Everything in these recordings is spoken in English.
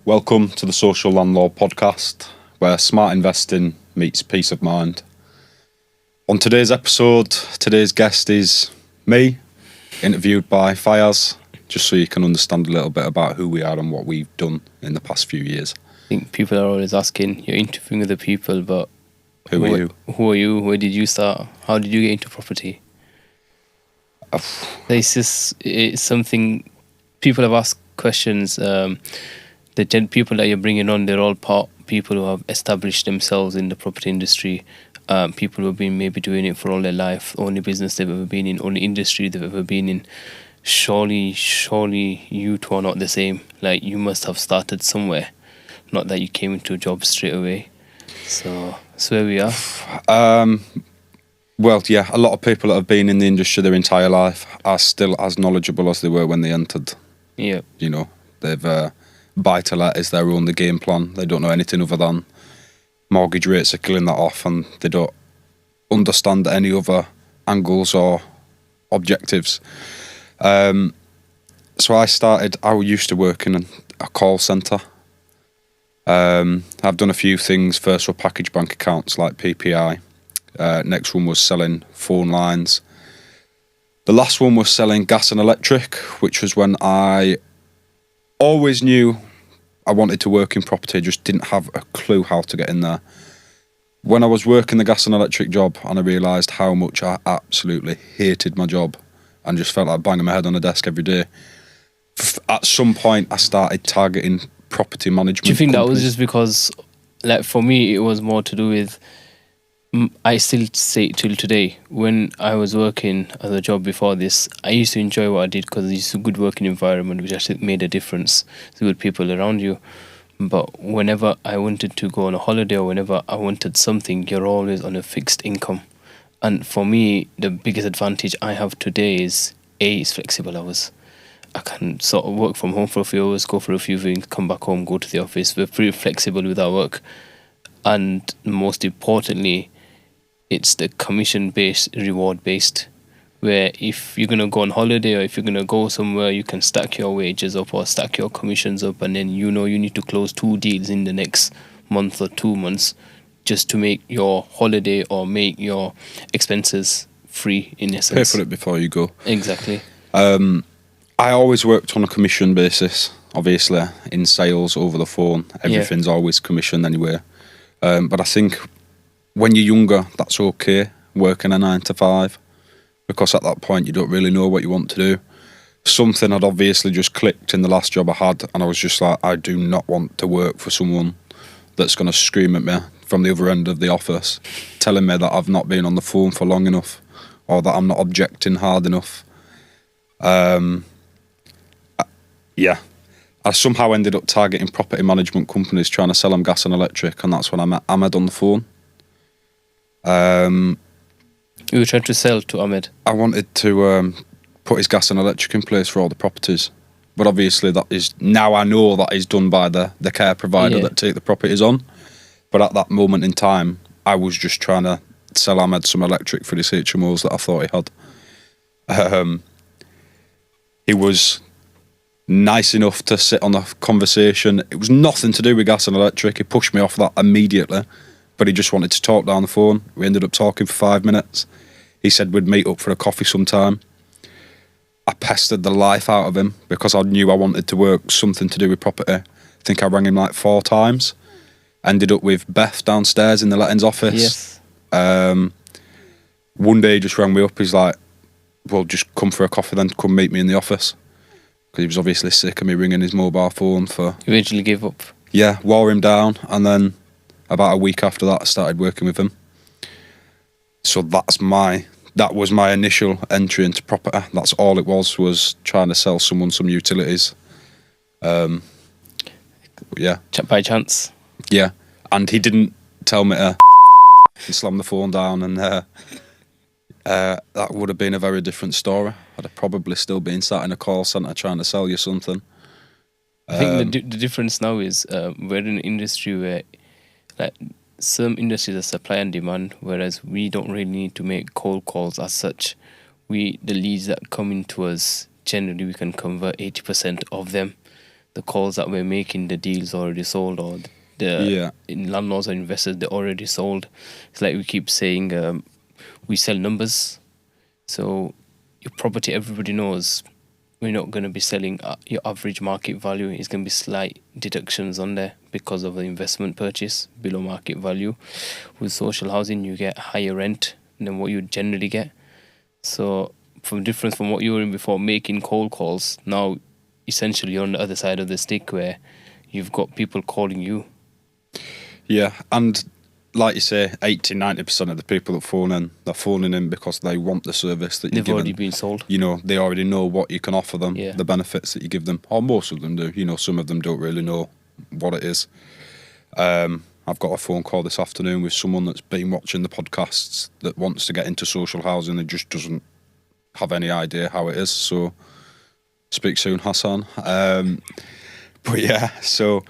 Welcome to the Social Landlord Podcast, where smart investing meets peace of mind. On today's episode, today's guest is me, interviewed by Fayaaz, just so you can understand a little bit about who we are and what we've done in the past few years. I think people are always asking, you're interviewing other people, but Who are you? Who are you? Where did you start? How did you get into property? It's something people have asked questions. The people that you're bringing on, they're all people who have established themselves in the property industry. People who have been maybe doing it for all their life, only business they've ever been in, only industry they've ever been in. Surely you two are not the same. Like, you must have started somewhere, not that you came into a job straight away. So where we are. Well, yeah, a lot of people that have been in the industry their entire life are still as knowledgeable as they were when they entered. Yeah. You know, they've buy-to-let is their only game plan. They don't know anything other than mortgage rates are killing that off, and they don't understand any other angles or objectives. So I used to work in a call centre. I've done a few things. First were package bank accounts like PPI. Next one was selling phone lines. The last one was selling gas and electric, which was when I always knew I wanted to work in property, just didn't have a clue how to get in there. When I was working the gas and electric job and I realised how much I absolutely hated my job and just felt like banging my head on the desk every day, at some point I started targeting property management. Do you think companies. that was just because, like, for me, it was more to do with, I still say it till today, when I was working as a job before this, I used to enjoy what I did because it's a good working environment, which actually made a difference. The good people around you. But whenever I wanted to go on a holiday or whenever I wanted something, you're always on a fixed income. And for me, the biggest advantage I have today is, it's flexible hours. I can sort of work from home for a few hours, go for a few things, come back home, go to the office. We're pretty flexible with our work. And most importantly, it's the commission-based, reward-based, where if you're going to go on holiday or if you're going to go somewhere, you can stack your wages up or stack your commissions up, and then you know you need to close 2 deals in the next month or 2 months just to make your holiday or make your expenses free, in essence. Pay for it before you go. Exactly. I always worked on a commission basis, obviously, in sales over the phone. Everything's always commission anyway. But I think when you're younger, that's okay, working a 9 to 5, because at that point you don't really know what you want to do. Something had obviously just clicked in the last job I had, and I was just like, I do not want to work for someone that's going to scream at me from the other end of the office, telling me that I've not been on the phone for long enough, or that I'm not objecting hard enough. I somehow ended up targeting property management companies, trying to sell them gas and electric, and that's when I met Ahmed on the phone. You were trying to sell to Ahmed? I wanted to put his gas and electric in place for all the properties, but obviously that is, now I know that is done by the care provider that take the properties on. But at that moment in time, I was just trying to sell Ahmed some electric for his HMOs that I thought he had. He was nice enough to sit on a conversation. It was nothing to do with gas and electric. He pushed me off that immediately, but he just wanted to talk down the phone. We ended up talking for 5 minutes. He said we'd meet up for a coffee sometime. I pestered the life out of him because I knew I wanted to work something to do with property. I think I rang him like 4 times. Ended up with Beth downstairs in the lettings office. Yes. One day he just rang me up. He's like, well, just come for a coffee then, come meet me in the office. Because he was obviously sick of me ringing his mobile phone for... You eventually gave up? Yeah, wore him down, and then about a week after that I started working with him. So that was my initial entry into property. That's all it was trying to sell someone some utilities. Yeah. By chance? Yeah, and he didn't tell me to and slam the phone down, and that would have been a very different story. I'd have probably still been sat in a call centre trying to sell you something. I think the difference now is we're in an industry where, like, some industries are supply and demand, whereas we don't really need to make cold calls as such. The leads that come into us, generally we can convert 80% of them. the calls that we're making, the deals already sold, or the landlords or investors, they're already sold. It's like we keep saying, we sell numbers. So your property, everybody knows we're not going to be selling your average market value. It's going to be slight deductions on there because of the investment purchase below market value. With social housing, you get higher rent than what you generally get. So from difference from what you were in before, making cold calls, now essentially you're on the other side of the stick where you've got people calling you. Yeah, and like you say, 80-90% of the people that phone in, they're phoning in because they want the service that you've already been sold. You know, they already know what you can offer them, Yeah. the benefits that you give them, or most of them do. You know, some of them don't really know what it is. I've got a phone call this afternoon with someone that's been watching the podcasts that wants to get into social housing and just doesn't have any idea how it is. So, speak soon, Hassan. But yeah, so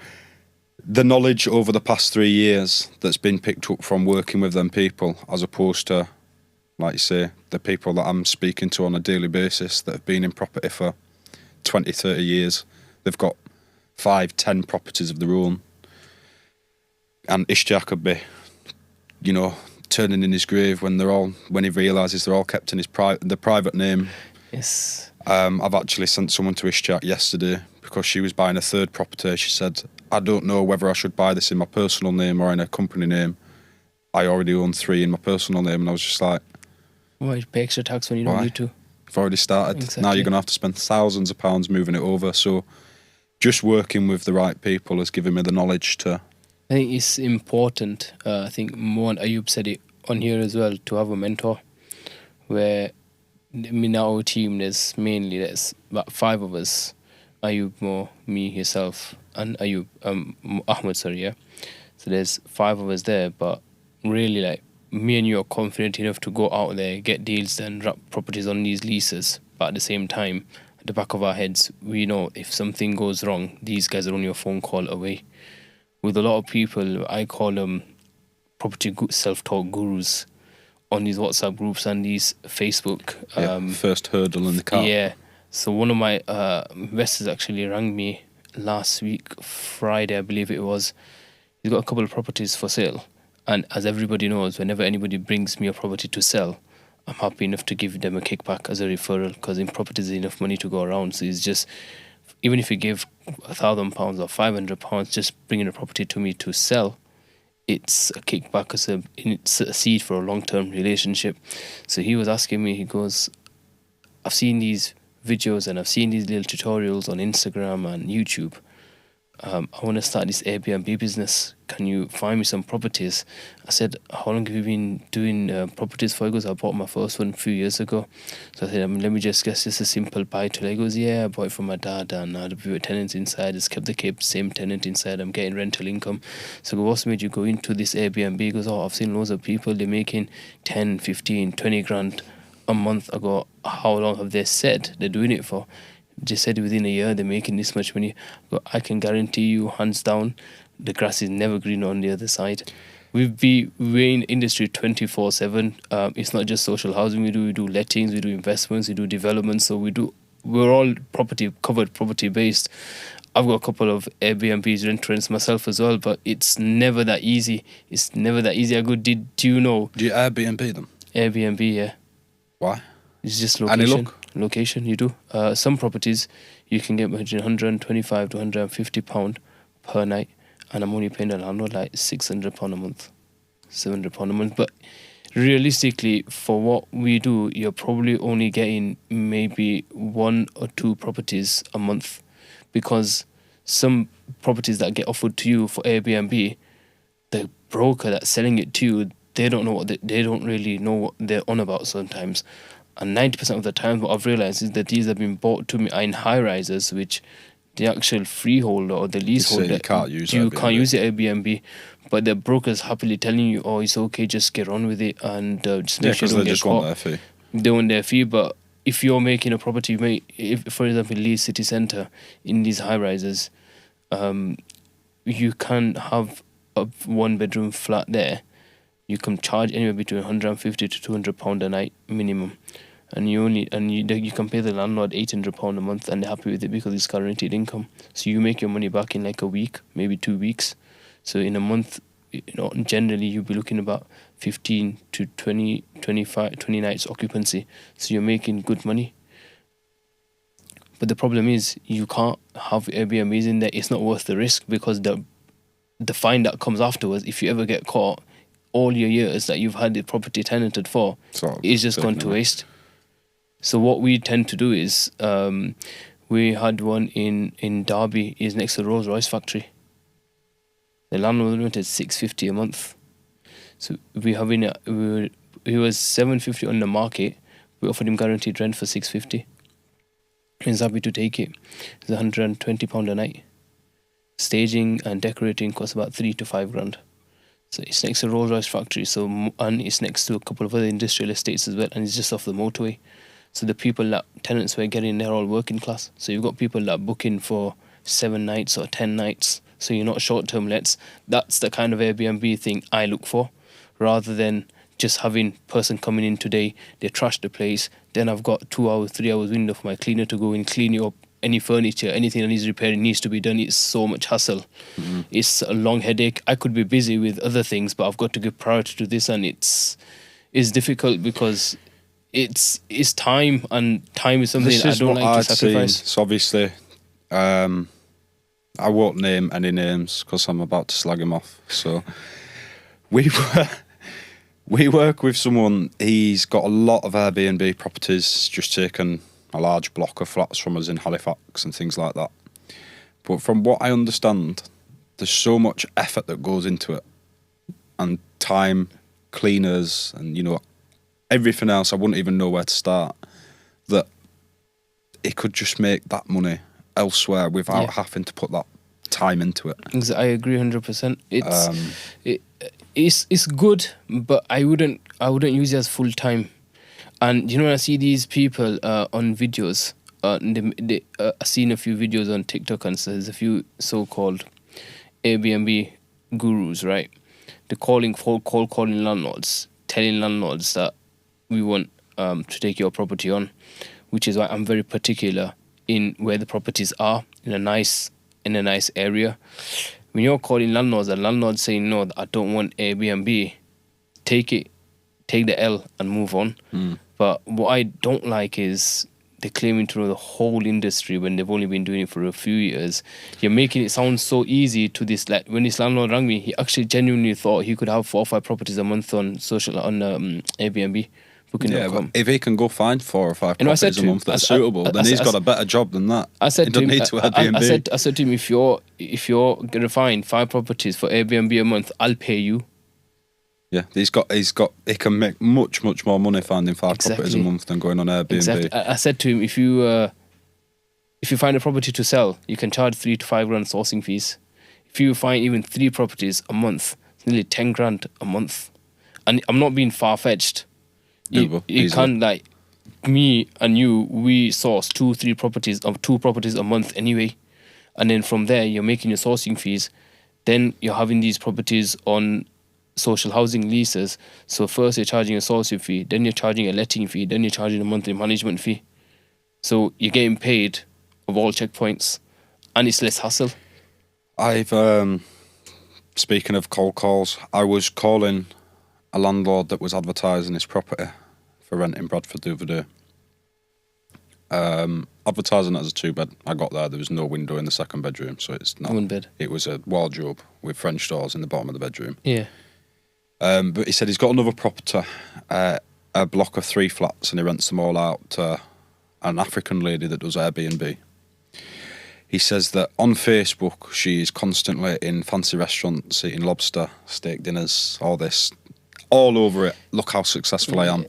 the knowledge over the past 3 years that's been picked up from working with them people, as opposed to, like you say, the people that I'm speaking to on a daily basis that have been in property for 20, 30 years. They've got 5, 10 properties of their own. And Ishtiaq could be, you know, turning in his grave when he realises they're all kept in the private name. Yes. I've actually sent someone to Ishtiaq yesterday because she was buying a third property. She said, I don't know whether I should buy this in my personal name or in a company name. I already own 3 in my personal name. And I was just like, why pay extra tax when you don't need to? I've already started. Exactly. Now you're going to have to spend thousands of pounds moving it over. So just working with the right people has given me the knowledge to... I think it's important, I think Mo Ayub said it on here as well, to have a mentor where in our team there's about 5 of us, Ayub, Mo, me, yourself, and Ayub, Ahmed, sorry, yeah. So there's 5 of us there, but really like me and you are confident enough to go out there, get deals and wrap properties on these leases, but at the same time, at the back of our heads, we know if something goes wrong, these guys are only a phone call away. With a lot of people, I call them property self-taught gurus on these WhatsApp groups and these Facebook. First hurdle in the car. Yeah. So one of my investors actually rang me last week, Friday, I believe it was. He's got a couple of properties for sale. And as everybody knows, whenever anybody brings me a property to sell, I'm happy enough to give them a kickback as a referral because in properties there's enough money to go around. So it's just... even if you give £1,000 or £500 just bringing a property to me to sell, it's a kickback, it's a seed for a long-term relationship. So he was asking me, he goes, I've seen these videos and I've seen these little tutorials on Instagram and YouTube. I want to start this Airbnb business. Can you find me some properties? I said, how long have you been doing properties for? He goes, I bought my first one a few years ago. So I said, let me just guess, this is a simple buy to let. He goes, yeah, I bought it from my dad and I had a few tenants inside. It's kept the same tenant inside. I'm getting rental income. So what's made you go into this Airbnb? He goes, I've seen loads of people, they're making 10, 15, 20 grand a month. I go, how long have they said they're doing it for? They said within a year they're making this much money. But I can guarantee you, hands down, the grass is never green on the other side. We're in industry 24/7. It's not just social housing. We do lettings, we do investments, we do developments. So we're all property based. I've got a couple of Airbnbs, rent myself as well, but it's never that easy. I go, do you know? Do you Airbnb them? Airbnb, yeah. Why? It's just location. Any luck? Location, you do. Some properties you can get between £125 to £150 per night, and I'm only paying the landlord like £600 a month, £700 a month. But realistically, for what we do, you're probably only getting maybe 1 or 2 properties a month, because some properties that get offered to you for Airbnb, the broker that's selling it to you, they don't really know what they're on about sometimes. And 90% of the time, what I've realised is that these have been bought to me in high rises, which the actual freeholder or the leaseholder, you can't use it Airbnb, but the broker's happily telling you, oh, it's okay, just get on with it and just make sure you don't get caught. Want their fee. They want their fee, but if you're making a property, if for example Leeds City Centre in these high rises, you can have a 1-bedroom flat there. You can charge anywhere between £150 to £200 a night minimum. and you can pay the landlord £800 a month, and they're happy with it because it's guaranteed income. So you make your money back in like a week, maybe 2 weeks. So in a month, generally you'll be looking about 15 to 20, 25, 20 nights occupancy. So you're making good money. But the problem is you can't have Airbnbs in there. It's not worth the risk, because the fine that comes afterwards, if you ever get caught, all your years that you've had the property tenanted for is just gone to waste. So what we tend to do is, we had one in Derby, is next to the Rolls Royce factory. The landlord wanted $650 a month. So he was $750 on the market. We offered him guaranteed rent for $650. He's happy to take it. It's £120 a night. Staging and decorating costs about £3 to £5 grand. So it's next to Rolls Royce factory. And it's next to a couple of other industrial estates as well, and it's just off the motorway. So the tenants were getting, they're all working class. So you've got people that book in for 7 nights or 10 nights. So you're not short-term lets. That's the kind of Airbnb thing I look for, rather than just having person coming in today, they trash the place, then I've got 2 hours, 3 hours window for my cleaner to go in, clean it up. Any furniture, anything that needs repairing needs to be done. It's so much hassle. Mm-hmm. It's a long headache. I could be busy with other things, but I've got to give priority to this, and it's difficult because it's time, and time is something I don't like to sacrifice. So obviously, I won't name any names because I'm about to slag him off. So we work with someone. He's got a lot of Airbnb properties, just taken a large block of flats from us in Halifax and things like that. But from what I understand, there's so much effort that goes into it, and time, cleaners, and everything else. I wouldn't even know where to start. That it could just make that money elsewhere without having to put that time into it. I agree 100%. It's good, but I wouldn't use it as full time. And when I see these people on videos, I've seen a few videos on TikTok, and so there's a few so-called Airbnb gurus, right? They're calling landlords, telling landlords that we want to take your property on, which is why I'm very particular in where the properties are, in a nice area. When you're calling landlords, and landlords saying no, I don't want Airbnb, take the L and move on. But what I don't like is they're claiming to know the whole industry when they've only been doing it for a few years. You're making it sound so easy to this. Like when this landlord rang me, he actually genuinely thought he could have 4 or 5 properties a month on Airbnb. Yeah, but if he can go find 4 or 5 properties a month that are suitable, then he's got a better job than that. I said he doesn't need to Airbnb. I said to him, if you're gonna find 5 properties for Airbnb a month, I'll pay you. Yeah, he can make much more money finding 5 properties a month than going on Airbnb. Exactly. I said to him, if you find a property to sell, you can charge 3 to 5 grand sourcing fees. If you find even 3 properties a month, it's nearly 10 grand a month. And I'm not being far-fetched. You can't, like me and you, we source 2 properties a month anyway. And then from there, you're making your sourcing fees. Then you're having these properties on social housing leases. So first you're charging a sourcing fee, then you're charging a letting fee, then you're charging a monthly management fee. So you're getting paid of all checkpoints, and it's less hassle. Speaking of cold calls, I was calling a landlord that was advertising his property for rent in Bradford the other day. Advertising it as a 2-bed. I got there was no window in the second bedroom, so it's not 1 bed. It was a wardrobe with French doors in the bottom of the bedroom. Yeah. But he said he's got another property, a block of 3 flats, and he rents them all out to an African lady that does Airbnb. He says that on Facebook she is constantly in fancy restaurants eating lobster, steak dinners, all this, all over it. Look how successful I am.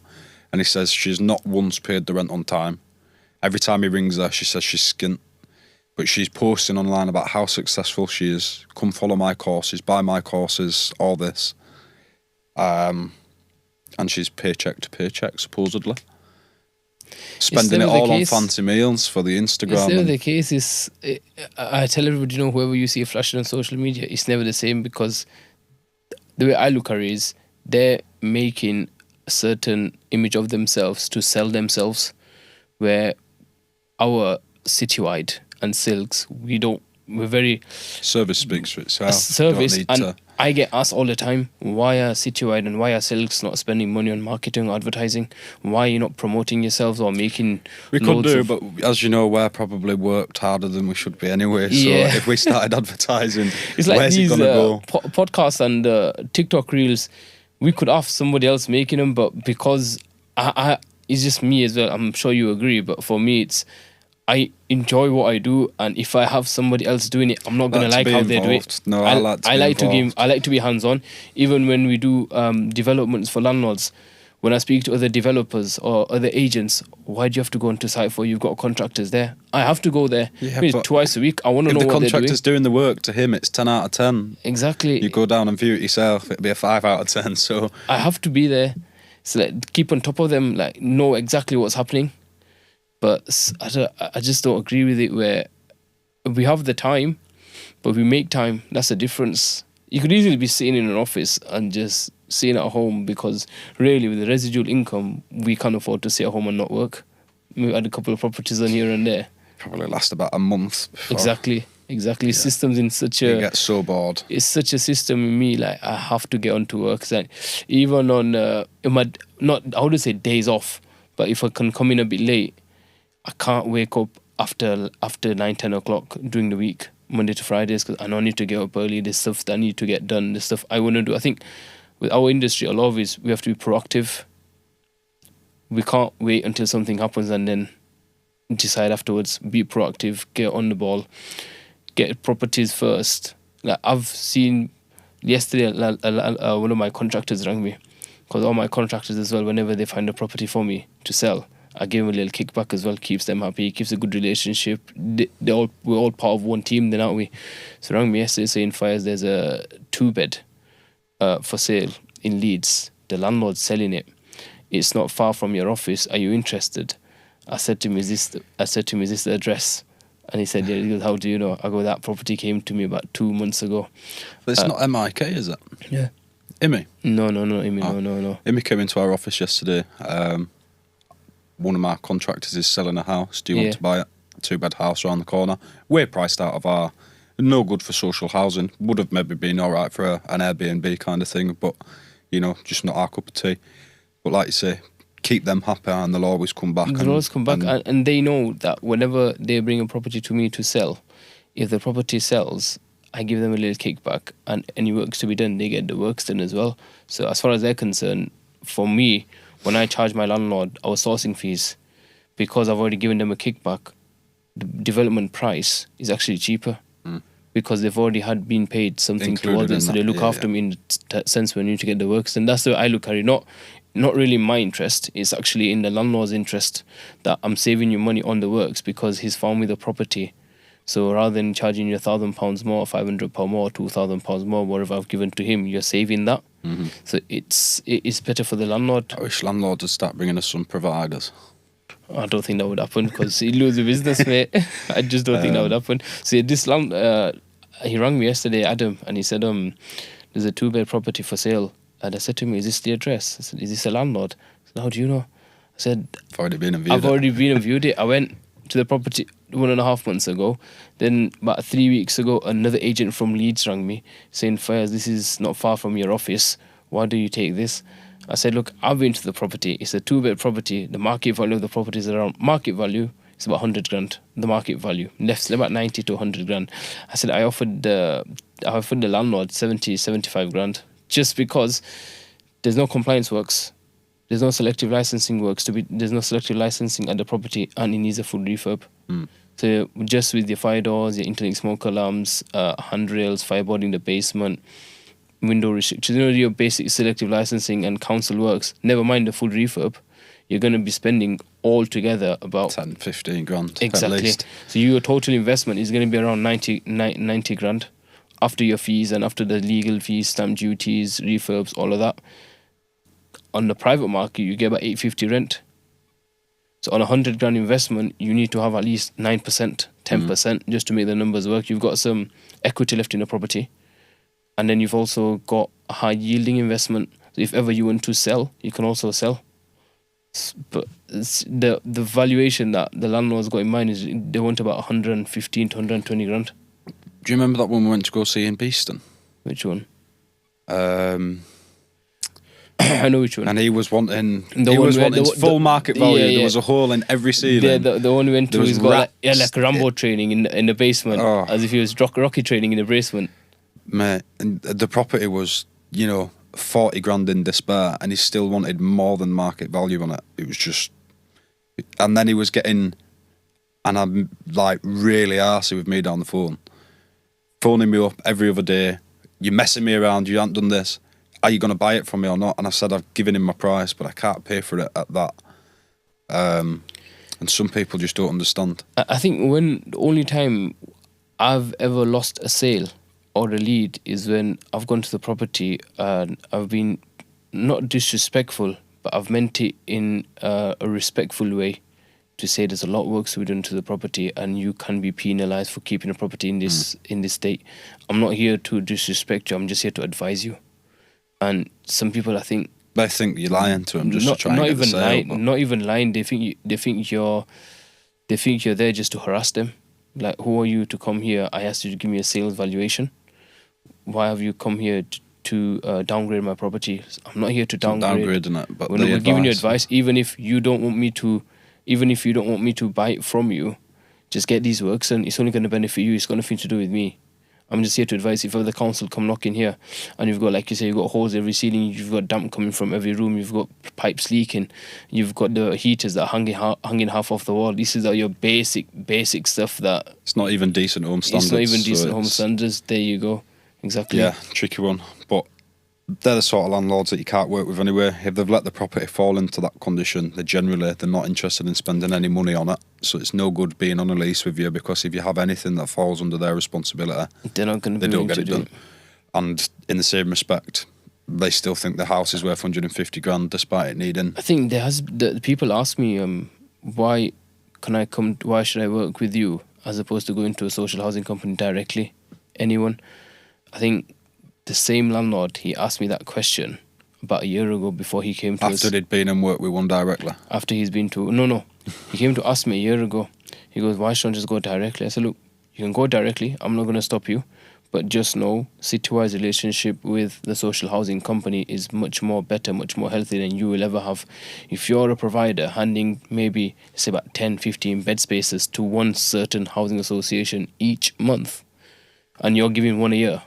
And he says she's not once paid the rent on time. Every time he rings her, she says she's skint. But she's posting online about how successful she is. Come follow my courses, buy my courses, all this. And she's paycheck to paycheck, supposedly. Spending it all on fancy meals for the Instagram. It's never the case. I tell everybody, whoever you see flashing on social media, it's never the same, because the way I look at it is they're making a certain image of themselves to sell themselves, where our citywide and silks, we're very Service speaks for itself. service, You don't need and I get asked all the time, why are citywide and why are silks not spending money on marketing or advertising? Why are you not promoting yourselves or making we could loads do, of- but as you know, we're probably worked harder than we should be anyway. So Yeah. if we started advertising, It's like where's these it gonna go? podcasts and TikTok reels. We could have somebody else making them, but because it's just me as well. I'm sure you agree, but for me, it's I enjoy what I do, and if I have somebody else doing it, I'm not gonna Like to like be how they do it. involved. No, I like to be involved. I like to be hands on. Even when we do developments for landlords, when I speak to other developers or other agents, why do you have to go onto site for? You've got contractors there. I have to go there Yeah, maybe but twice a week. I want to If know the what they're doing. contractor's doing the work, to him it's 10 out of 10. Exactly. You go down and view it yourself, it'd be a 5 out of 10. So I have to be there. So like, keep on top of them, like know exactly what's happening. But I just don't agree with it where we have the time, but we make time. That's the difference. You could easily be sitting in an office and just sitting at home, because really with the residual income, we can't afford to sit at home and not work. We had a couple of properties on here and there. probably last about a month before Exactly. Systems in such you a... get so bored. It's such a system in me, like I have to get onto work. 'Cause like, even on in my, not, I wouldn't say days off, but if I can come in a bit late, I can't wake up after 9-10 o'clock during the week, Monday to Fridays, because I know I need to get up early. There's stuff that I need to get done, the stuff I want to do. I think with our industry, a lot of it is we have to be proactive. We can't wait until something happens and then decide afterwards. Be proactive, get on the ball, get properties first. Like I've seen yesterday, one of my contractors rang me, because all my contractors as well, whenever they find a property for me to sell, I give them a little kickback as well. Keeps them happy, keeps a good relationship. We're all part of one team then, aren't we? So rang me yesterday saying, Fayaaz, there's a 2-bed for sale in Leeds. The landlord's selling it. It's not far from your office. Are you interested? I said to him, is this the address? And he said, yeah. He goes, how do you know? I go, that property came to me about 2 months ago. But it's not MIK, is it? Yeah. Imi? No, Amy, no. Imi came into our office yesterday. One of my contractors is selling a house. Do you want to buy it? 2-bed house around the corner. We're priced out of our... No good for social housing. Would have maybe been all right for an Airbnb kind of thing, but, you know, just not our cup of tea. But like you say, keep them happy and they'll always come back. They'll always come back, and they know that whenever they bring a property to me to sell, if the property sells, I give them a little kickback, and any works to be done, they get the works done as well. So as far as they're concerned, for me, when I charge my landlord our sourcing fees, because I've already given them a kickback, the development price is actually cheaper. Because they've already been paid something Included towards it, in so that, they look after me in that sense when you need to get the works. And that's the way I look at it. Not really in my interest. It's actually in the landlord's interest that I'm saving you money on the works because he's found me the property. So rather than charging you £1,000 more, £500 more, £2,000 more, whatever I've given to him, you're saving that. So it's better for the landlord. I wish landlords would start bringing us some providers. I don't think that would happen because he'd lose the business, mate. I just don't think that would happen. So this he rang me yesterday, Adam, and he said, there's a 2-bed property for sale. And I said to him, is this the address? I said, is this a landlord? I said, how do you know? I said, I've already been and viewed I've already been and viewed it. I went to the property 1.5 months ago. Then about 3 weeks ago, another agent from Leeds rang me saying, Fayaaz, this is not far from your office. Why do you take this? I said, look, I've been to the property. It's a 2-bed property. The market value of the property is around market value. It's about 100 grand. The market value left about 90 to 100 grand. I said I offered the landlord 75 grand just because there's no compliance works. There's no selective licensing works there's no selective licensing at the property, and it needs a full refurb. So just with your fire doors, your interlink smoke alarms, handrails, fireboarding in the basement, window restrictions, your basic selective licensing and council works, never mind the full refurb, you're going to be spending altogether about 10-15 grand exactly. at least. So your total investment is going to be around 90 grand after your fees and after the legal fees, stamp duties, refurbs, all of that. On the private market, you get about 850 rent. So on 100 grand investment, you need to have at least 9%, 10% just to make the numbers work. You've got some equity left in the property. And then you've also got a high yielding investment. So if ever you want to sell, you can also sell. But the valuation that the landlords got in mind is they want about 115 to 120 grand. Do you remember that one we went to go see in Beeston? Which one? I know which one. And he was wanting full market value. Yeah, yeah. There was a hole in every ceiling. The one we went to, he's got like Rambo training in the basement, Oh. as if he was Rocky training in the basement. Mate, and the property was, 40 grand in despair, and he still wanted more than market value on it. It was just, and then he was getting, and I'm like really arsey with me down the phone, phoning me up every other day. You're messing me around. You haven't done this. Are you going to buy it from me or not? And I said I've given him my price, but I can't pay for it at that. And some people just don't understand. I think the only time I've ever lost a sale or a lead is when I've gone to the property and I've been not disrespectful, but I've meant it in a respectful way to say there's a lot of work to be done to the property and you can be penalised for keeping a property in this state. I'm not here to disrespect you. I'm just here to advise you. And some people, they think you're lying to them just to try and get the sale. Not even lying. They think you're there just to harass them. Like, who are you to come here? I asked you to give me a sales valuation. Why have you come here to downgrade my property? I'm not here to downgrade. Downgrading it, but we're giving you advice. Even if you don't want me to buy it from you, just get these works, and it's only going to benefit you. It's got nothing to do with me. I'm just here to advise. If ever the council come knocking here and you've got, like you say, you've got holes every ceiling, you've got damp coming from every room, you've got pipes leaking, you've got the heaters that are hanging half off the wall. This is all your basic stuff that... It's not even decent home standards. It's not even decent home standards. There you go. Exactly. Yeah, tricky one. But they're the sort of landlords that you can't work with anyway. If they've let the property fall into that condition, they're not interested in spending any money on it. So it's no good being on a lease with you, because if you have anything that falls under their responsibility, they're not going to they don't get it done. And in the same respect, they still think the house is worth 150 grand despite it needing... I think the people ask me, why should I work with you as opposed to going to a social housing company directly? Anyone? I think the same landlord, he asked me that question about a year ago before he came to us. After he'd been and worked with one directly? After he's been to... No. He came to ask me a year ago. He goes, why shouldn't I just go directly? I said, look, you can go directly. I'm not going to stop you. But just know, city-wise relationship with the social housing company is much more better, much more healthy than you will ever have. If you're a provider handing maybe, say, about 10, 15 bed spaces to one certain housing association each month, and you're giving one a year,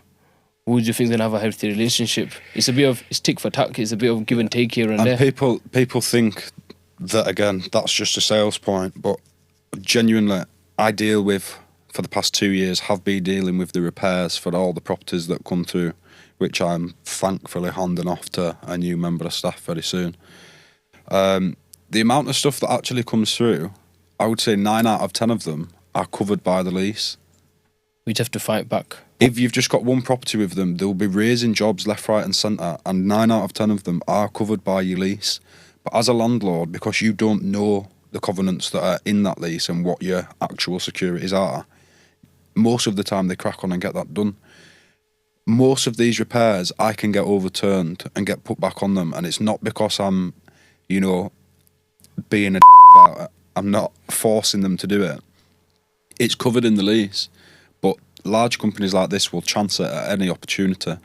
who do you think is going to have a healthy relationship? It's tick for tack. It's a bit of give and take here and there. And people think that, again, that's just a sales point. But genuinely, for the past 2 years, have been dealing with the repairs for all the properties that come through, which I'm thankfully handing off to a new member of staff very soon. The amount of stuff that actually comes through, I would say 9 out of 10 of them are covered by the lease. We'd have to fight back. If you've just got one property with them, they'll be raising jobs left, right and centre, and 9 out of 10 of them are covered by your lease. But as a landlord, because you don't know the covenants that are in that lease and what your actual securities are, most of the time they crack on and get that done. Most of these repairs I can get overturned and get put back on them, and it's not because I'm, being a about it. I'm not forcing them to do it. It's covered in the lease. But large companies like this will chance it at any opportunity.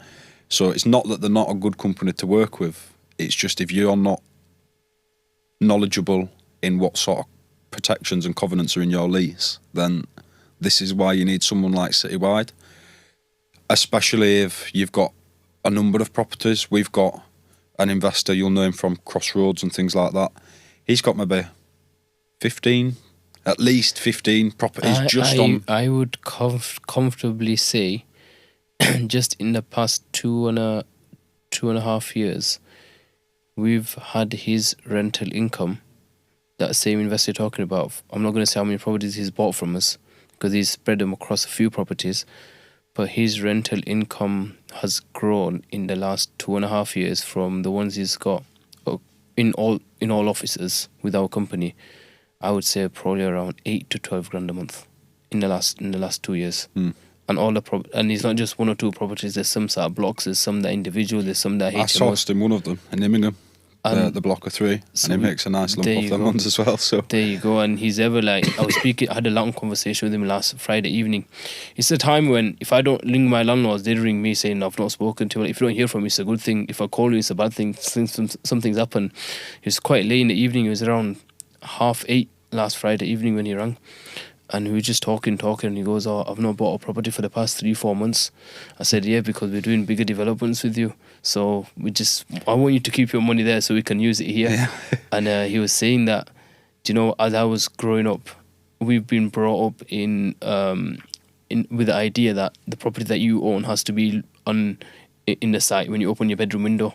So it's not that they're not a good company to work with. It's just if you're not knowledgeable in what sort of protections and covenants are in your lease, then this is why you need someone like Citywide. Especially if you've got a number of properties. We've got an investor, you'll know him from Crossroads and things like that. He's got maybe 15... At least 15 properties I would comfortably say, just in the past two and a half years, we've had his rental income, that same investor you're talking about. I'm not going to say how many properties he's bought from us, because he's spread them across a few properties, but his rental income has grown in the last 2.5 years from the ones he's got in all offices with our company. I would say probably around 8 to 12 grand a month in the last 2 years. And and it's not just one or two properties. There's some that are blocks. There's some that are individual. There's some that are HMOs. I sourced him one of them in Immingham, the block of 3, so and he makes a nice lump off them ones as well. So there you go. And he's ever like, I had a long conversation with him last Friday evening. It's a time when if I don't ring my landlords, they ring me saying I've not spoken to him. If you don't hear from me, it's a good thing. If I call you, it's a bad thing. Something's happened. It was quite late in the evening. It was around 8:30 last Friday evening when he rang. And we were just talking, and he goes, "Oh, I've not bought a property for the past 3-4 months." I said, "Yeah, because we're doing bigger developments with you. So I want you to keep your money there so we can use it here." Yeah. And he was saying that, as I was growing up, we've been brought up in with the idea that the property that you own has to be in the site when you open your bedroom window,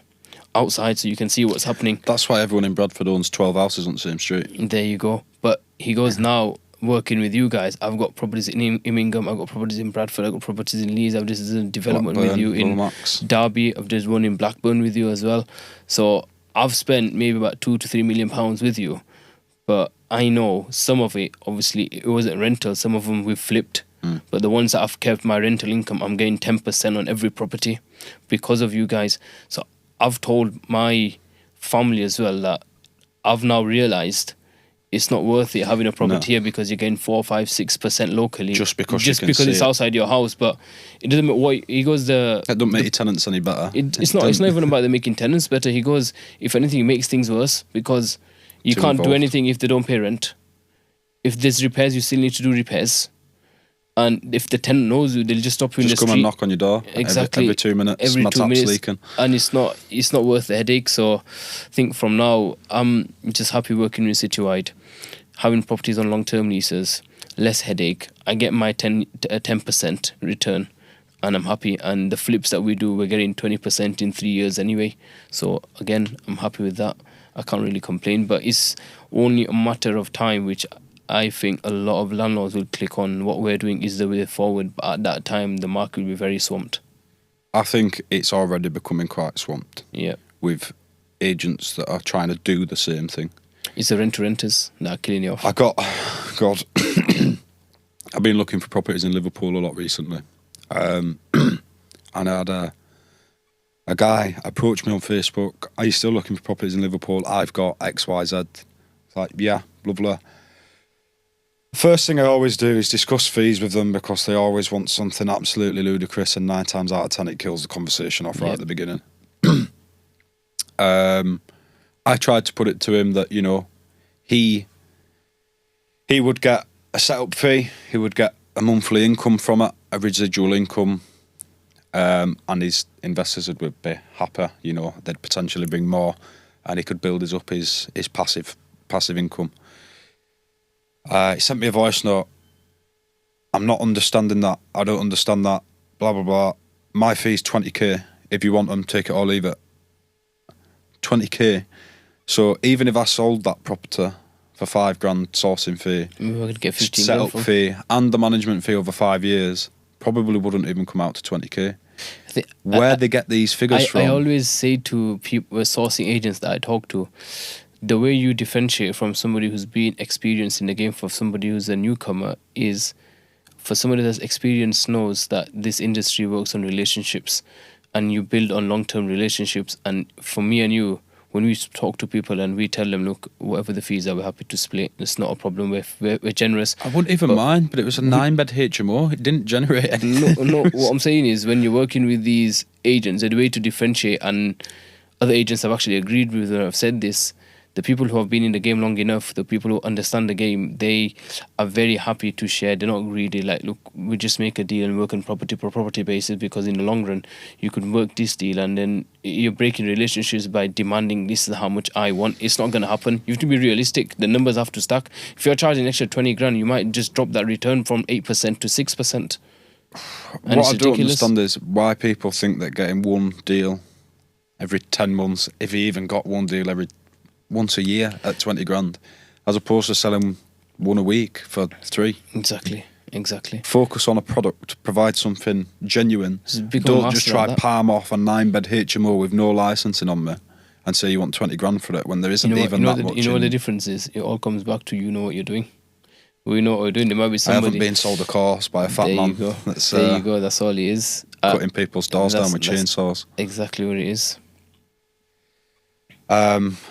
outside, so you can see what's happening. That's why everyone in Bradford owns 12 houses on the same street. There you go. But he goes, now working with you guys, I've got properties in Immingham, I've got properties in Bradford, I've got properties in Leeds, I've just done development Blackburn, with you in Lomax. Derby, I've just one in Blackburn with you as well. So I've spent maybe about £2 to £3 million with you, but I know some of it, obviously it wasn't rental, some of them we've flipped, but the ones that I've kept my rental income, I'm getting 10% on every property because of you guys. So I've told my family as well that I've now realised it's not worth it having a property here because you're getting 4, 5, 6% locally. Just because it's outside your house. But it doesn't matter what he goes. That don't make your tenants any better. It's not even about them making tenants better. He goes, if anything, it makes things worse because you can't do anything if they don't pay rent. If there's repairs, you still need to do repairs. And if the tenant knows you, they'll just stop you in the street. Just come and knock on your door. Exactly. Every 2 minutes. Every my 2 tap's minutes. leaking. And it's not worth the headache. So I think from now, I'm just happy working with Situide, having properties on long-term leases, less headache. I get my 10% return, and I'm happy. And the flips that we do, we're getting 20% in 3 years anyway. So again, I'm happy with that. I can't really complain. But it's only a matter of time, which I think a lot of landlords will click on what we're doing is the way forward. But at that time, the market will be very swamped. I think it's already becoming quite swamped. Yeah. With agents that are trying to do the same thing. It's the renters that are killing you off. God, I've been looking for properties in Liverpool a lot recently. And I had a guy approach me on Facebook. Are you still looking for properties in Liverpool? I've got XYZ. It's like, yeah, blah, blah. First thing I always do is discuss fees with them because they always want something absolutely ludicrous, and 9 times out of 10 it kills the conversation off right at the beginning. I tried to put it to him that, he would get a setup fee, he would get a monthly income from it, a residual income, and his investors would be happy, they'd potentially bring more, and he could build his passive income. He sent me a voice note. I'm not understanding that. I don't understand that. Blah, blah, blah. My fee's 20k. If you want them, take it or leave it. 20k. So even if I sold that property for $5,000 sourcing fee, we're going to get 15 setup fee and the management fee over 5 years, probably wouldn't even come out to 20k. Where they get these figures from? I always say to people, sourcing agents that I talk to, the way you differentiate from somebody who's been experienced in the game for somebody who's a newcomer is, for somebody that's experienced knows that this industry works on relationships and you build on long-term relationships. And for me and you, when we talk to people and we tell them, look, whatever the fees are, we're happy to split. It's not a problem. We're generous. I wouldn't even mind, but it was a 9-bed HMO. It didn't generate anything. No, what I'm saying is when you're working with these agents, the way to differentiate, and other agents have actually agreed with and have said this, the people who have been in the game long enough, the people who understand the game, they are very happy to share. They're not greedy. Like, look, we just make a deal and work on property per property basis, because in the long run, you could work this deal and then you're breaking relationships by demanding this is how much I want. It's not going to happen. You have to be realistic. The numbers have to stack. If you're charging an extra 20 grand, you might just drop that return from 8% to 6%. What I don't understand is why people think that getting one deal every 10 months, if he even got one deal once a year at 20 grand, as opposed to selling one a week for 3. Exactly. Focus on a product, provide something genuine. Don't just try palm off a 9-bed HMO with no licensing on me and say you want 20 grand for it when there isn't even that much. You know what the difference is? It all comes back to what you're doing. We know what we're doing. There might be I somebody. haven't been sold a course by a fat There man you go. that's There you go. That's all it is. cutting people's doors down with chainsaws. Exactly what it is.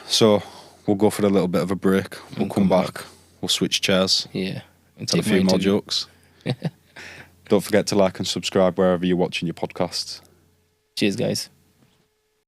So we'll go for a little bit of a break. We'll come back. We'll switch chairs. Yeah. And Tell a few more jokes. Don't forget to like and subscribe wherever you're watching your podcasts. Cheers, guys.